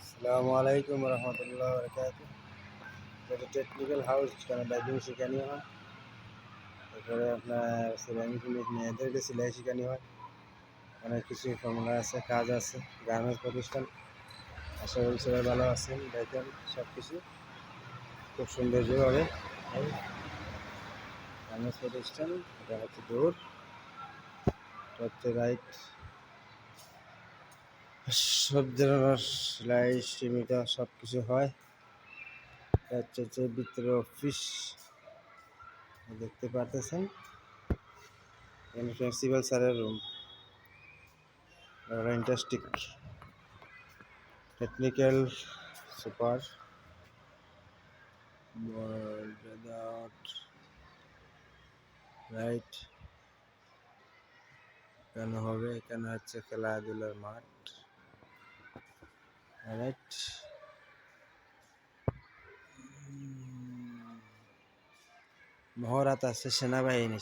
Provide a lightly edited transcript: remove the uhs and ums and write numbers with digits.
আসসালামু আলাইকুম রহমতুল্লাহ বরকাত। এটা টেকনিক্যাল হাউস, যেখানে বাইকিং শেখানো হয়। তারপরে আপনার সেরামিক মেয়েদেরকে সেলাই শেখানো হয়। অনেক কিছু ফর্মুলা আছে, কাজ আছে। গার্মেন্টস প্রতিষ্ঠান, আশা করি সবাই ভালো আছেন। দেখেন সব কিছু খুব সৌন্দর্যভাবে গার্মেন্টস প্রতিষ্ঠান। এটা হচ্ছে দৌড়, এটা হচ্ছে রাইট। সব ধরনের সেলাই সীমিত সব কিছু হয়। এটা হচ্ছে ভিতরে অফিস, দেখতে পারতেছেন। প্রিন্সিপাল স্যারের room. Interesting technical super right. এখানে হবে, এখানে হচ্ছে খেলাধুলার মাঠ। রাইট। মহড়াত আছে সেনাবাহিনী।